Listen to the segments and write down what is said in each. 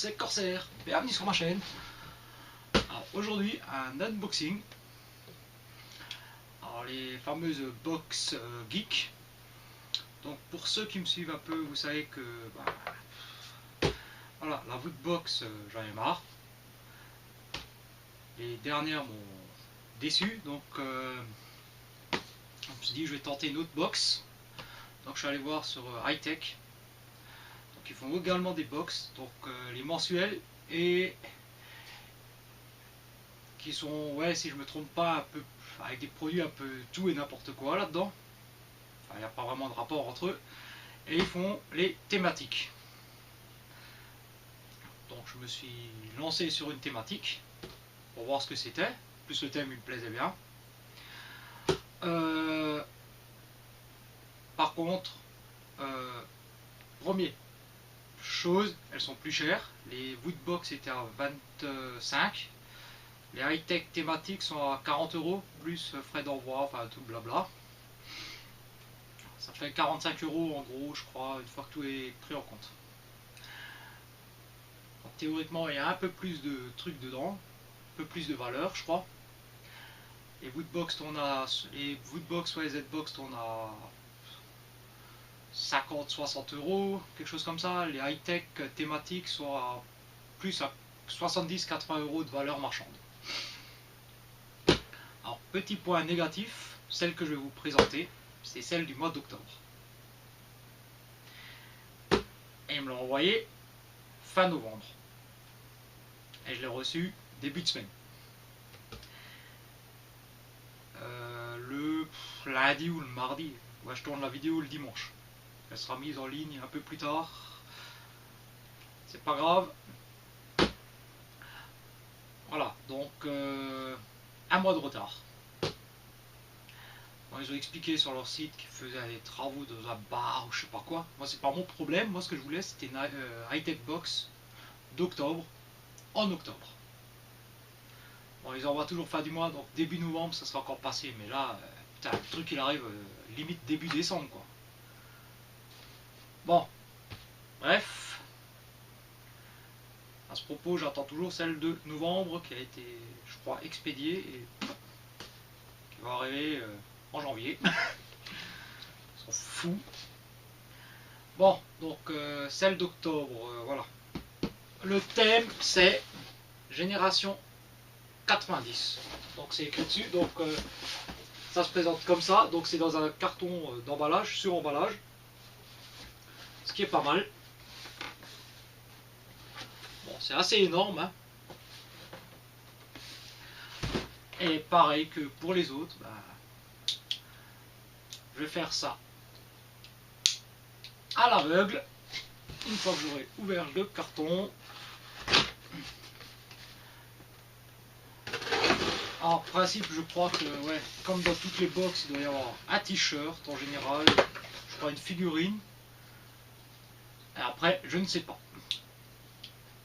c'est Corsair, bienvenue sur ma chaîne. Alors aujourd'hui un unboxing. Alors les fameuses box geek. Donc pour ceux qui me suivent un peu, vous savez que voilà, la Woodbox j'en ai marre. Les dernières m'ont déçu, donc je me suis dit je vais tenter une autre box. Donc je suis allé voir sur Hightech. Donc ils font également des box, donc les mensuels et qui sont, ouais, si je me trompe pas, un peu avec des produits un peu tout et n'importe quoi là-dedans. Enfin, il n'y a pas vraiment de rapport entre eux. Et ils font les thématiques. Donc je me suis lancé sur une thématique pour voir ce que c'était. Plus le thème il me plaisait bien. Par contre, premier chose, elles sont plus chères. Les Woodbox étaient à 25. Les high-tech thématiques sont à 40 €, plus frais d'envoi, enfin tout le blabla. Ça fait 45 € en gros, je crois, une fois que tout est pris en compte. Donc, théoriquement, il y a un peu plus de trucs dedans, un peu plus de valeur, je crois. Les Woodbox, on a les Woodbox, ouais, les Z-Box, on a 50-60 €, quelque chose comme ça. Les high-tech thématiques sont à plus à 70-80 € de valeur marchande. Alors, petit point négatif, celle que je vais vous présenter, c'est celle du mois d'octobre. Et ils me l'ont envoyé fin novembre. Et je l'ai reçu début de semaine. Le lundi ou le mardi. Ouais, je tourne la vidéo le dimanche. Elle sera mise en ligne un peu plus tard. C'est pas grave. Voilà, donc un mois de retard. Bon, ils ont expliqué sur leur site qu'ils faisaient des travaux dans un bar ou je sais pas quoi. Moi, c'est pas mon problème. Moi, ce que je voulais, c'était une high-tech box d'octobre, en octobre. Bon, ils envoient toujours fin du mois, donc début novembre, ça sera encore passé. Mais là, putain, le truc, il arrive limite début décembre, quoi. Bon, bref. À ce propos, j'attends toujours celle de novembre qui a été, je crois, expédiée et qui va arriver en janvier. On s'en fout. Bon, donc celle d'octobre, voilà. Le thème, c'est Génération 90. Donc c'est écrit dessus. Donc ça se présente comme ça. Donc c'est dans un carton d'emballage, sur emballage. Ce qui est pas mal. Bon, c'est assez énorme, hein. Et pareil que pour les autres, je vais faire ça à l'aveugle. Une fois que j'aurai ouvert le carton. En principe, je crois que, ouais, comme dans toutes les box, il doit y avoir un t-shirt en général, je crois une figurine. Et après, je ne sais pas.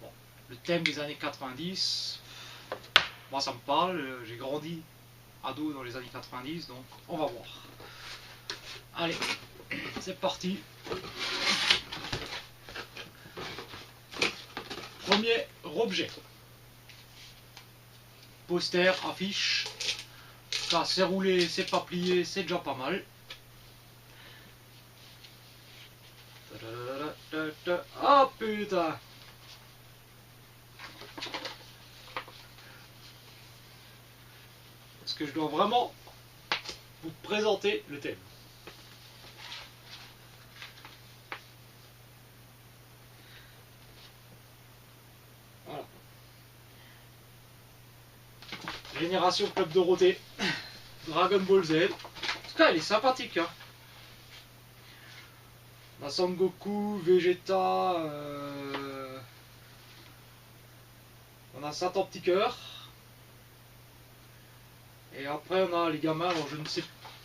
Bon, le thème des années 90, moi ça me parle, j'ai grandi ado dans les années 90, donc on va voir. Allez, c'est parti. Premier objet. Poster, affiche. Ça, c'est roulé, c'est pas plié, c'est déjà pas mal. Oh putain! Est-ce que je dois vraiment vous présenter le thème? Voilà. Génération Club Dorothée, Dragon Ball Z. En tout cas, elle est sympathique, hein. On a Son Goku, Vegeta, on a Satan Petit Cœur. Et après, on a les gamins, alors je ne sais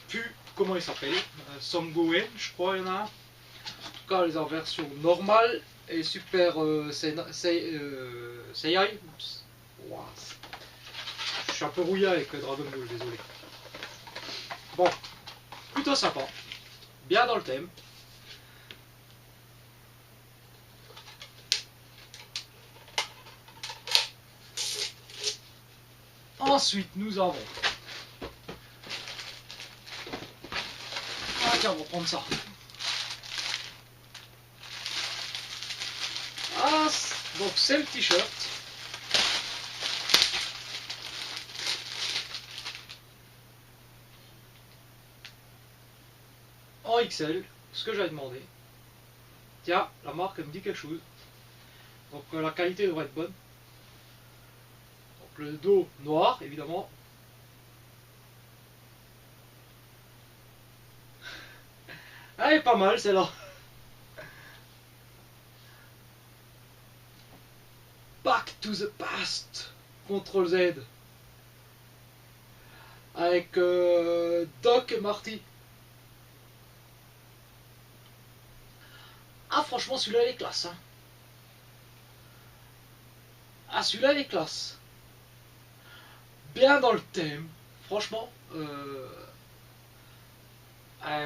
plus comment ils s'appellent. Son Goen, je crois, il y en a un. En tout cas, les en version normale et Super Saiyan. Wow. Je suis un peu rouillé avec Dragon Ball, désolé. Bon, plutôt sympa. Bien dans le thème. Ensuite, nous avons... Ah tiens, on va prendre ça. Ah, donc c'est le t-shirt. En XL, ce que j'avais demandé. Tiens, la marque me dit quelque chose. Donc la qualité devrait être bonne. Donc le dos noir, évidemment. Elle est pas mal celle-là. Back to the past. Ctrl Z. Avec Doc et Marty. Ah franchement celui-là il est classe. Hein. Ah celui-là il est classe. Bien dans le thème. Franchement.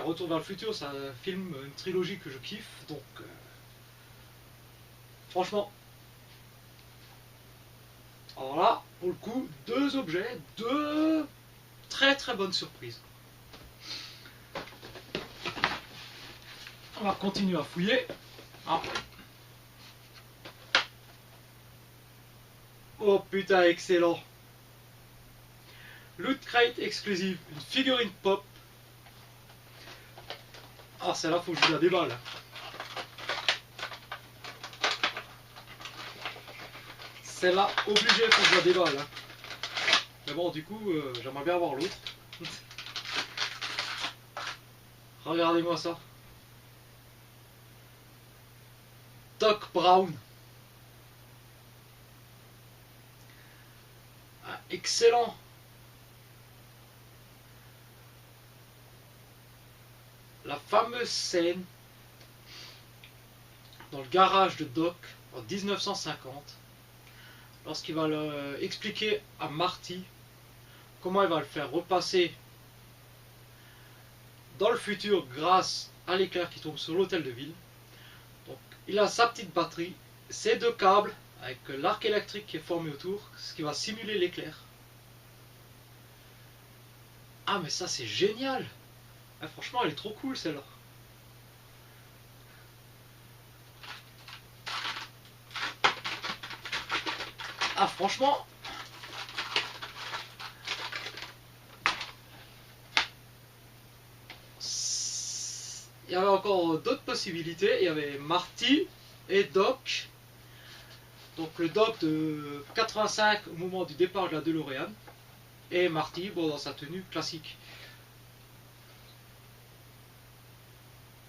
Retour vers le futur, c'est un film, une trilogie que je kiffe. Donc franchement. Alors là, pour le coup, deux objets, deux très très bonnes surprises. On va continuer à fouiller. Ah. Oh putain, excellent. Loot Crate exclusive, une figurine pop. Ah, celle-là, faut que je la déballe. Celle-là, obligé, faut que je la déballe. Mais bon, du coup, j'aimerais bien avoir l'autre. Regardez-moi ça. Doc Brown. Ah, excellent. La fameuse scène dans le garage de Doc en 1950, lorsqu'il va expliquer à Marty comment il va le faire repasser dans le futur grâce à l'éclair qui tombe sur l'hôtel de ville. Donc, il a sa petite batterie, ses deux câbles avec l'arc électrique qui est formé autour, ce qui va simuler l'éclair. Ah mais ça c'est génial. Ah, franchement elle est trop cool celle-là. Ah franchement. Il y avait encore d'autres possibilités. Il y avait Marty et Doc. Donc le Doc de 85 au moment du départ de la DeLorean. Et Marty, bon, dans sa tenue classique.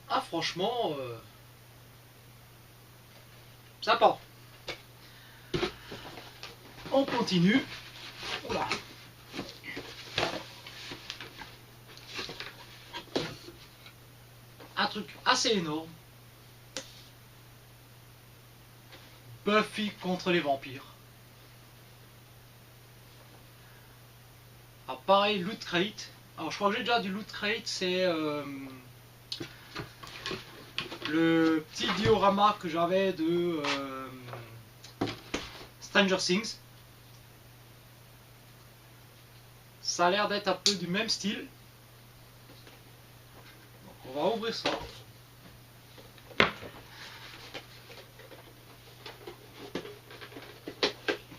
Ah franchement, sympa. On continue. Oula. Un truc assez énorme. Buffy contre les vampires. Alors pareil, Loot Crate. Alors je crois que j'ai déjà du Loot Crate, c'est le petit diorama que j'avais de Stranger Things. Ça a l'air d'être un peu du même style. Donc on va ouvrir ça.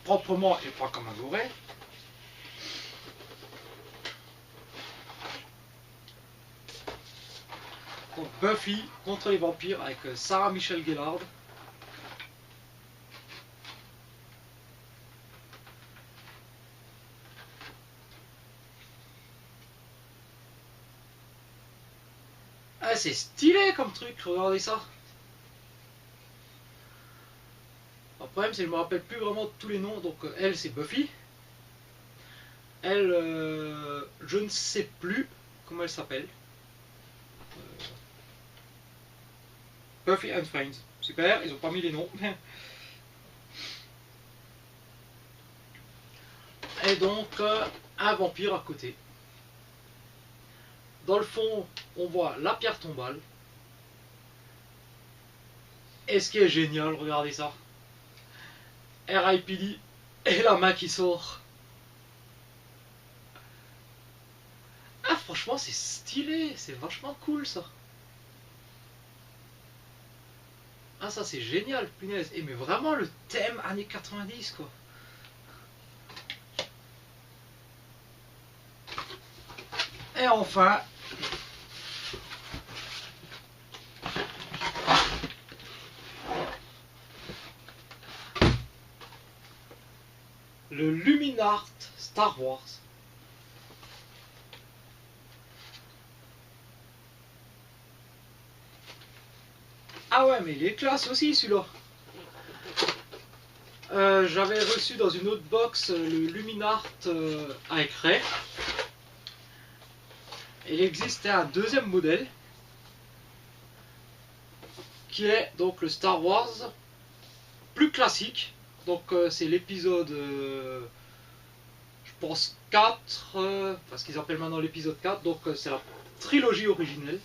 Proprement et pas comme un Blu-ray. Donc Buffy contre les vampires avec Sarah Michelle Gellar. Ah c'est stylé comme truc, regardez ça. Le problème c'est que je me rappelle plus vraiment tous les noms, donc elle c'est Buffy. Elle, je ne sais plus comment elle s'appelle. Buffy and Friends. Super, ils ont pas mis les noms. Et donc un vampire à côté. Dans le fond, on voit la pierre tombale. Et ce qui est génial, regardez ça. R.I.P.D. et la main qui sort. franchement c'est stylé, c'est vachement cool ça. Ah ça c'est génial, punaise. Et mais vraiment le thème années 90 quoi. Et enfin, le Luminart Star Wars. Ah ouais, mais il est classe aussi celui-là. J'avais reçu dans une autre box le Luminart avec Rey. Il existait un deuxième modèle qui est donc le Star Wars plus classique. Donc c'est l'épisode, je pense 4, parce qu'ils appellent maintenant l'épisode 4. Donc c'est la trilogie originelle.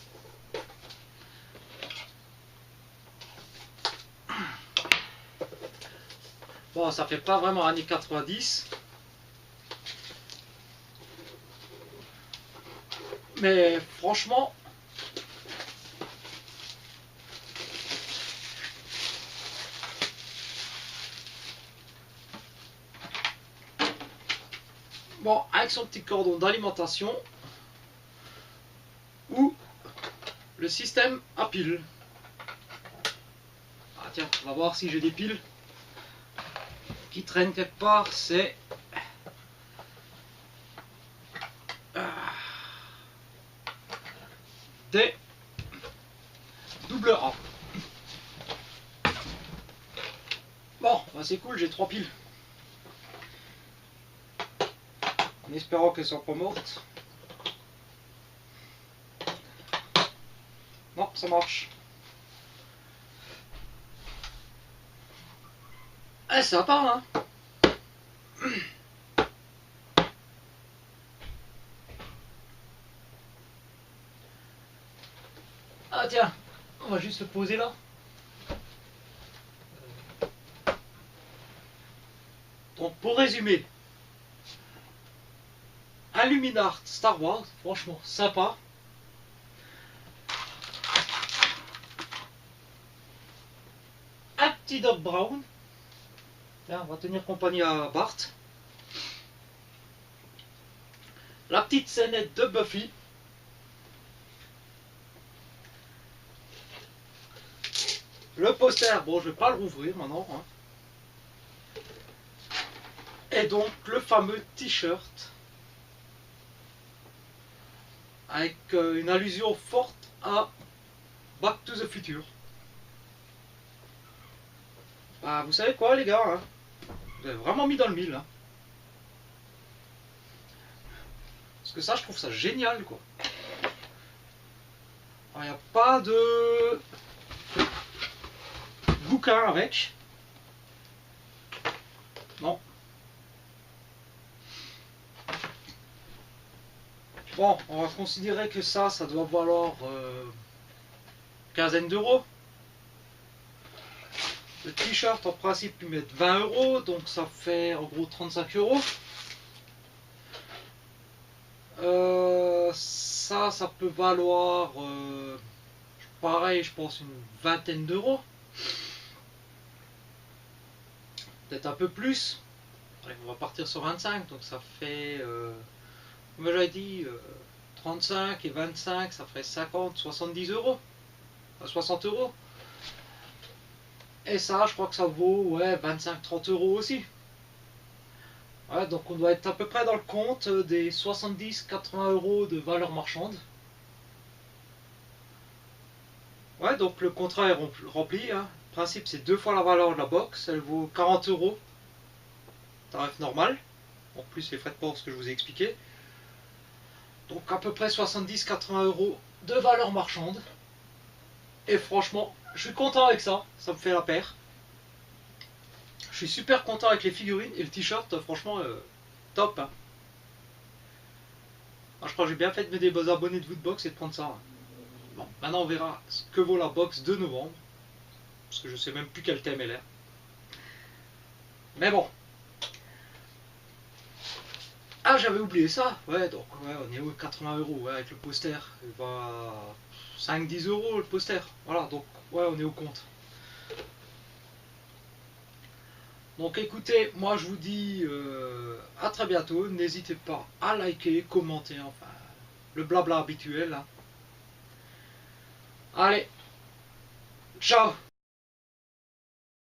Bon, ça fait pas vraiment années 90. Mais franchement, bon, avec son petit cordon d'alimentation ou le système à piles. Ah tiens, on va voir si j'ai des piles qui traînent quelque part. C'est des double A. Bon, bah c'est cool, j'ai 3 piles. En espérant qu'elles soient pas mortes. Non, ça marche. Eh, ça part, hein. Ah tiens, on va juste le poser là. Donc pour résumer, un Luminart Star Wars, franchement sympa. Un petit Doc Brown. Tiens, on va tenir compagnie à Bart. La petite scénette de Buffy. Le poster, bon je vais pas le rouvrir maintenant. Hein. Et donc le fameux t-shirt. Avec une allusion forte à Back to the Future. Bah vous savez quoi les gars, hein, vous avez vraiment mis dans le mille. Hein. Parce que ça je trouve ça génial quoi. Il n'y a pas de bouquin avec. Non. Bon, on va considérer que ça doit valoir quinzaine d'euros. Le t-shirt en principe ils mettent 20 euros, donc ça fait en gros 35 euros. Ça peut valoir pareil, je pense une vingtaine d'euros. Peut-être un peu plus. Allez, on va partir sur 25, donc ça fait, comme j'avais dit, 35 et 25, ça ferait 50, 70 euros. 60 euros. Et ça, je crois que ça vaut ouais, 25-30 euros aussi. Ouais, donc on doit être à peu près dans le compte des 70-80 euros de valeur marchande. Ouais, donc le contrat est rempli. Hein. Le principe, c'est 2 fois la valeur de la box. Elle vaut 40 euros. Tarif normal. En plus, les frais de port, ce que je vous ai expliqué. Donc à peu près 70-80 euros de valeur marchande. Et franchement, je suis content avec ça. Ça me fait la paire. Je suis super content avec les figurines et le t-shirt, franchement, top. Hein. Alors, je crois que j'ai bien fait de mettre des abonnés de Woodbox et de prendre ça. Hein. Bon, maintenant on verra ce que vaut la box de novembre. Parce que je sais même plus quel thème elle est. Mais bon. Ah, j'avais oublié ça. Ouais, donc ouais, on est aux 80 euros ouais, avec le poster. Il va 5-10 euros le poster. Voilà, donc ouais, on est au compte. Donc écoutez, moi je vous dis à très bientôt. N'hésitez pas à liker, commenter, enfin le blabla habituel, hein. Allez, ciao!